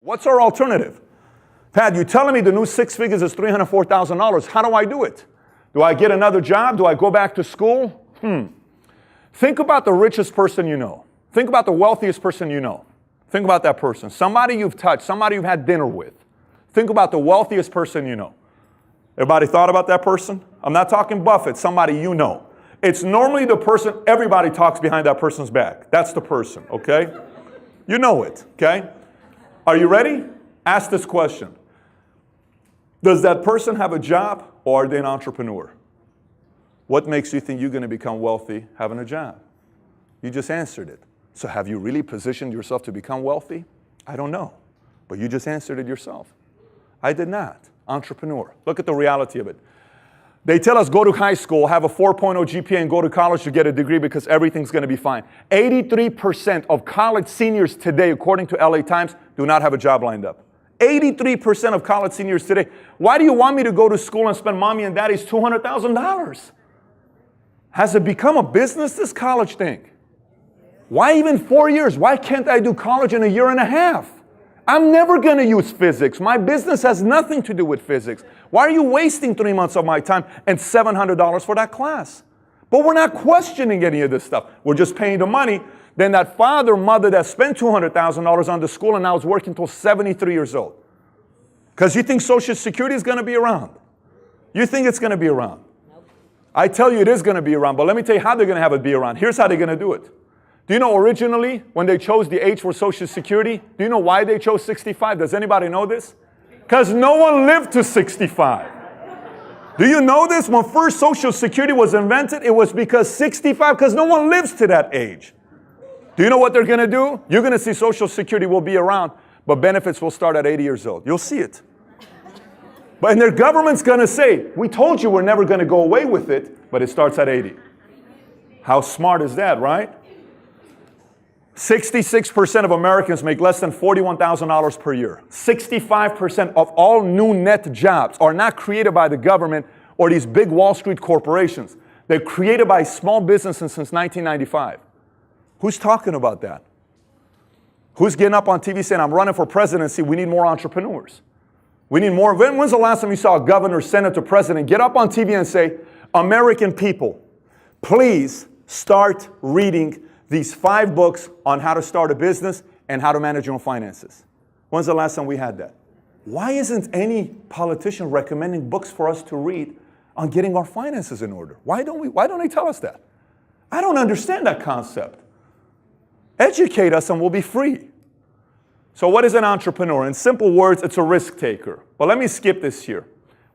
What's our alternative? Pat, you're telling me the new six figures is $304,000. How do I do it? Do I get another job? Do I go back to school? Think about the richest person you know. Think about the wealthiest person you know. Think about that person. Somebody you've touched, somebody you've had dinner with. Think about the wealthiest person you know. Everybody thought about that person? I'm not talking Buffett, somebody you know. It's normally the person everybody talks behind that person's back. That's the person, okay? You know it, okay? Are you ready? Ask this question. Does that person have a job or are they an entrepreneur? What makes you think you're going to become wealthy having a job? You just answered it. So have you really positioned yourself to become wealthy? I don't know. But you just answered it yourself. I did not. Entrepreneur. Look at the reality of it. They tell us go to high school, have a 4.0 GPA, and go to college to get a degree because everything's going to be fine. 83% of college seniors today, according to LA Times, do not have a job lined up. 83% of college seniors today. Why do you want me to go to school and spend mommy and daddy's $200,000? Has it become a business, this college thing? Why even 4 years? Why can't I do college in a year and a half? I'm never going to use physics. My business has nothing to do with physics. Why are you wasting 3 months of my time and $700 for that class? But we're not questioning any of this stuff. We're just paying the money. Then that father, mother that spent $200,000 on the school and now is working until 73 years old. Because you think Social Security is going to be around. You think it's going to be around. I tell you it is going to be around, but let me tell you how they're going to have it be around. Here's how they're going to do it. Do you know originally when they chose the age for Social Security, do you know why they chose 65? Does anybody know this? Because no one lived to 65. Do you know this? When first Social Security was invented, it was because 65, because no one lives to that age. Do you know what they're going to do? You're going to see Social Security will be around, but benefits will start at 80 years old. You'll see it. But and their government's going to say, we told you we're never going to go away with it, but it starts at 80. How smart is that, right? 66% of Americans make less than $41,000 per year. 65% of all new net jobs are not created by the government or these big Wall Street corporations. They're created by small businesses since 1995. Who's talking about that? Who's getting up on TV saying, I'm running for presidency, we need more entrepreneurs? We need more. When's the last time you saw a governor, senator, president get up on TV and say, American people, please start reading these 5 books on how to start a business and how to manage your own finances? When's the last time we had that? Why isn't any politician recommending books for us to read on getting our finances in order? Why don't they tell us that? I don't understand that concept. Educate us and we'll be free. So what is an entrepreneur? In simple words, it's a risk taker. But let me skip this here.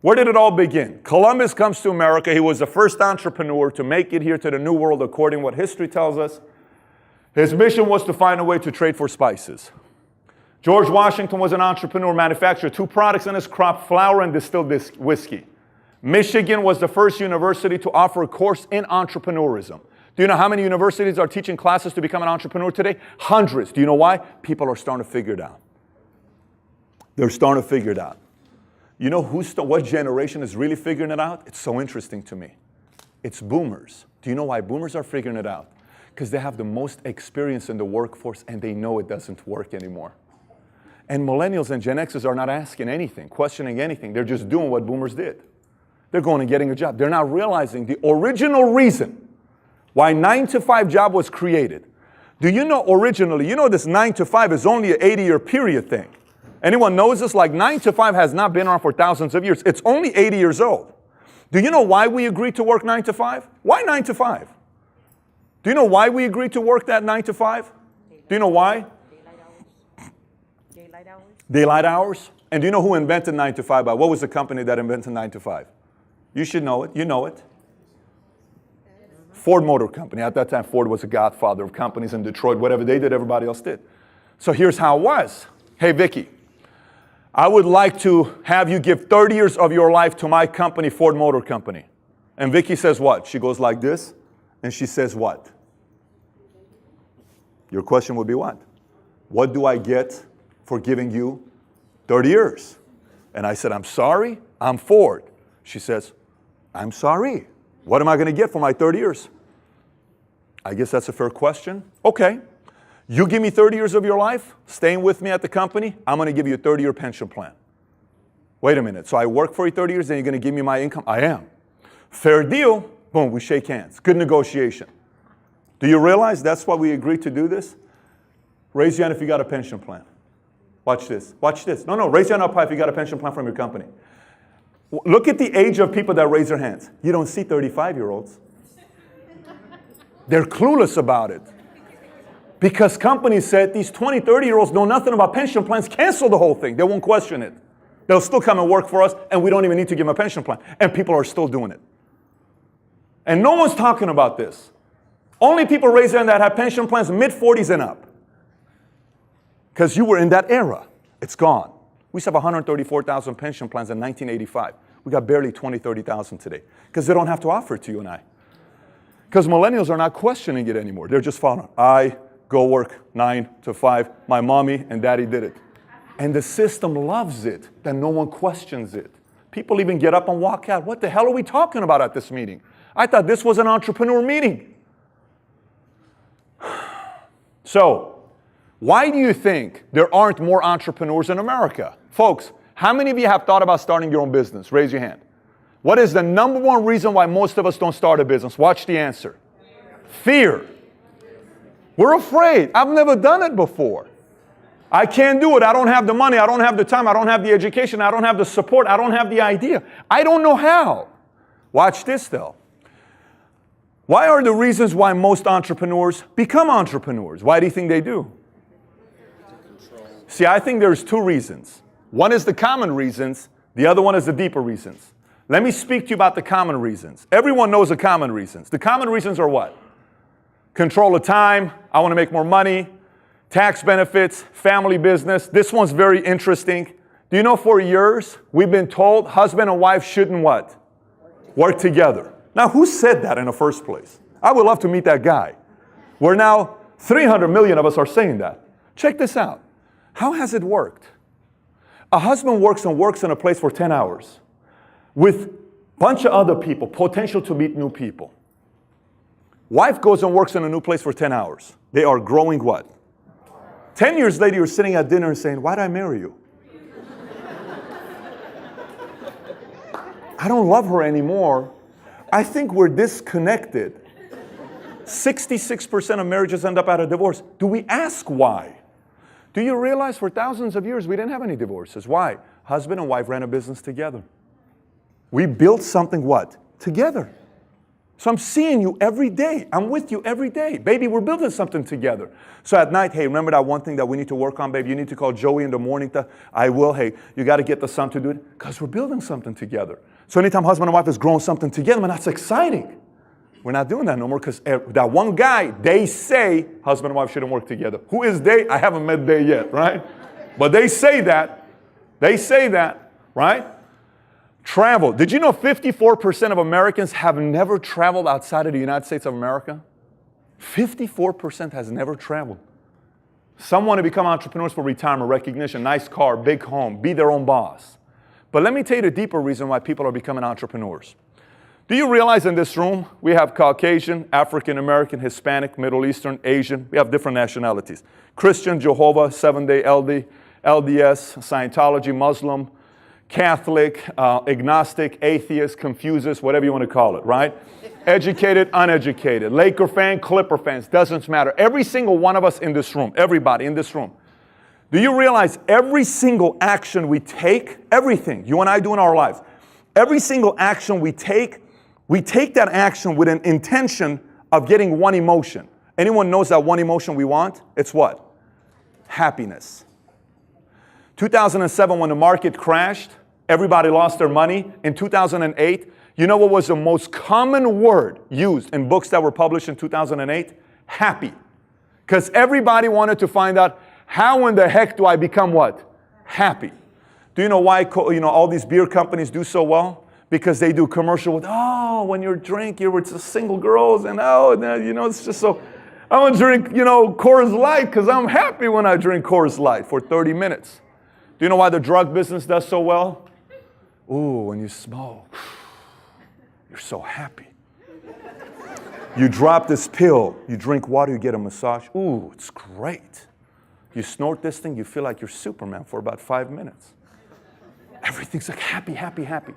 Where did it all begin? Columbus comes to America. He was the first entrepreneur to make it here to the New World, according to what history tells us. His mission was to find a way to trade for spices. George Washington was an entrepreneur, manufactured 2 products in his crop, flour and distilled whiskey. Michigan was the first university to offer a course in entrepreneurism. Do you know how many universities are teaching classes to become an entrepreneur today? Hundreds. Do you know why? People are starting to figure it out. They're starting to figure it out. You know what generation is really figuring it out? It's so interesting to me. It's boomers. Do you know why boomers are figuring it out? Because they have the most experience in the workforce and they know it doesn't work anymore. And millennials and Gen Xers are not asking anything, questioning anything. They're just doing what boomers did. They're going and getting a job. They're not realizing the original reason why 9-to-5 job was created. Do you know originally, you know this 9-to-5 is only an 80-year period thing. Anyone knows this? Like 9-to-5 has not been around for thousands of years. It's only 80 years old. Do you know why we agreed to work 9-to-5? Why 9-to-5? Do you know why we agreed to work that 9-to-5? Do you know why? Daylight hours. Daylight hours. And do you know who invented 9-to-5? What was the company that invented 9-to-5? You should know it. You know it. Ford Motor Company. At that time, Ford was a godfather of companies in Detroit. Whatever they did, everybody else did. So here's how it was. Hey, Vicky, I would like to have you give 30 years of your life to my company, Ford Motor Company. And Vicky says what? She goes like this, and she says what? Your question would be what? What do I get for giving you 30 years? And I said, I'm sorry, I'm Ford. She says, I'm sorry. What am I going to get for my 30 years? I guess that's a fair question. Okay. You give me 30 years of your life, staying with me at the company, I'm going to give you a 30-year pension plan. Wait a minute, so I work for you 30 years, then you're going to give me my income? I am. Fair deal, boom, we shake hands. Good negotiation. Do you realize that's why we agreed to do this? Raise your hand if you got a pension plan. Watch this. Watch this. No, raise your hand up high if you got a pension plan from your company. Look at the age of people that raise their hands. You don't see 35-year-olds. They're clueless about it. Because companies said these 20, 30-year-olds know nothing about pension plans, cancel the whole thing. They won't question it. They'll still come and work for us, and we don't even need to give them a pension plan. And people are still doing it. And no one's talking about this. Only people raise their hand that have pension plans mid-40s and up. Because you were in that era. It's gone. We used to have 134,000 pension plans in 1985. We got barely 20, 30,000 today. Because they don't have to offer it to you and I. Because millennials are not questioning it anymore. They're just following. I go work 9 to 5. My mommy and daddy did it. And the system loves it, that no one questions it. People even get up and walk out. What the hell are we talking about at this meeting? I thought this was an entrepreneur meeting. So, why do you think there aren't more entrepreneurs in America? Folks, how many of you have thought about starting your own business? Raise your hand. What is the number one reason why most of us don't start a business? Watch the answer. Fear. We're afraid. I've never done it before. I can't do it. I don't have the money. I don't have the time. I don't have the education. I don't have the support. I don't have the idea. I don't know how. Watch this though. Why are the reasons why most entrepreneurs become entrepreneurs? Why do you think they do? See, I think there's two reasons. One is the common reasons. The other one is the deeper reasons. Let me speak to you about the common reasons. Everyone knows the common reasons. The common reasons are what? Control of time. I want to make more money. Tax benefits. Family business. This one's very interesting. Do you know for years we've been told husband and wife shouldn't what? Work together. Now, who said that in the first place? I would love to meet that guy. Where now 300 million of us are saying that. Check this out. How has it worked? A husband works in a place for 10 hours with a bunch of other people, potential to meet new people. Wife goes and works in a new place for 10 hours. They are growing what? 10 years later, you're sitting at dinner and saying, why did I marry you? I don't love her anymore. I think we're disconnected. 66% of marriages end up at a divorce. Do we ask why? Do you realize for thousands of years we didn't have any divorces? Why? Husband and wife ran a business together. We built something what? Together. So I'm seeing you every day. I'm with you every day. Baby, we're building something together. So at night, hey, remember that one thing that we need to work on, baby? You need to call Joey in the morning. I will. Hey, you got to get the son to do it. Because we're building something together. So anytime husband and wife is growing something together, man, that's exciting. We're not doing that no more because that one guy, they say husband and wife shouldn't work together. Who is they? I haven't met they yet, right? But they say that. They say that, right? Travel. Did you know 54% of Americans have never traveled outside of the United States of America? 54% has never traveled. Some want to become entrepreneurs for retirement, recognition, nice car, big home, be their own boss. But let me tell you the deeper reason why people are becoming entrepreneurs. Do you realize in this room, we have Caucasian, African American, Hispanic, Middle Eastern, Asian. We have different nationalities. Christian, Jehovah, Seventh-day LDS, Scientology, Muslim, Catholic, agnostic, atheist, Confucius, whatever you want to call it, right? Educated, uneducated, Laker fan, Clipper fans, doesn't matter. Every single one of us in this room, everybody in this room. Do you realize every single action we take, everything you and I do in our lives, every single action we take that action with an intention of getting one emotion. Anyone knows that one emotion we want? It's what? Happiness. 2007, when the market crashed, everybody lost their money. In 2008, you know what was the most common word used in books that were published in 2008? Happy. Because everybody wanted to find out, how in the heck do I become what? Happy. Do you know why all these beer companies do so well? Because they do commercial with, when you drink, you're with single girls, and it's just so, I'm going to drink, Coors Light because I'm happy when I drink Coors Light for 30 minutes. Do you know why the drug business does so well? Ooh, when you smoke, you're so happy. You drop this pill, you drink water, you get a massage. Ooh, it's great. You snort this thing, you feel like you're Superman for about 5 minutes. Everything's like happy, happy, happy.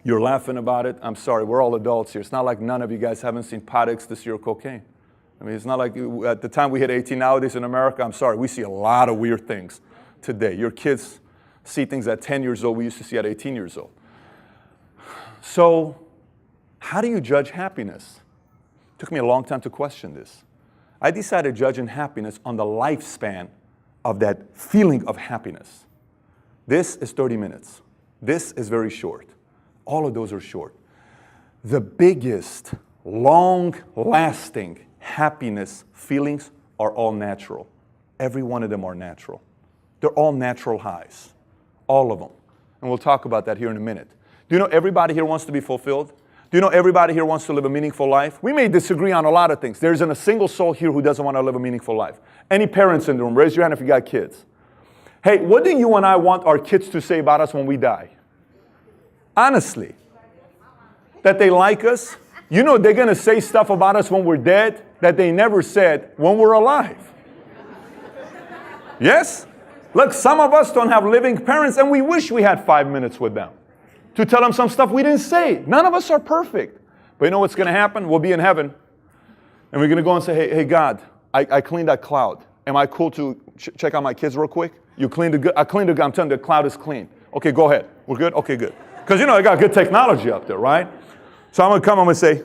You're laughing about it. I'm sorry, we're all adults here. It's not like none of you guys haven't seen pot, ecstasy, or cocaine. I mean, it's not like at the time we hit 18 nowadays in America, I'm sorry, we see a lot of weird things today. Your kids see things at 10 years old we used to see at 18 years old. So, how do you judge happiness? It took me a long time to question this. I decided judging happiness on the lifespan of that feeling of happiness. This is 30 minutes. This is very short. All of those are short. The biggest, long-lasting happiness feelings are all natural. Every one of them are natural. They're all natural highs. All of them. And we'll talk about that here in a minute. Do you know everybody here wants to be fulfilled? Do you know everybody here wants to live a meaningful life? We may disagree on a lot of things. There isn't a single soul here who doesn't want to live a meaningful life. Any parents in the room, raise your hand if you got kids. Hey, what do you and I want our kids to say about us when we die? Honestly. That they like us? You know they're going to say stuff about us when we're dead that they never said when we're alive. Yes? Look, some of us don't have living parents, and we wish we had 5 minutes with them to tell them some stuff we didn't say. None of us are perfect. But you know what's going to happen? We'll be in heaven, and we're going to go and say, hey God, I cleaned that cloud. Am I cool to check out my kids real quick? You cleaned the good. I cleaned the good. I'm telling you, the cloud is clean. Okay, go ahead. We're good? Okay, good. Because, you know, I got good technology up there, right? So I'm going to come, I'm going to say,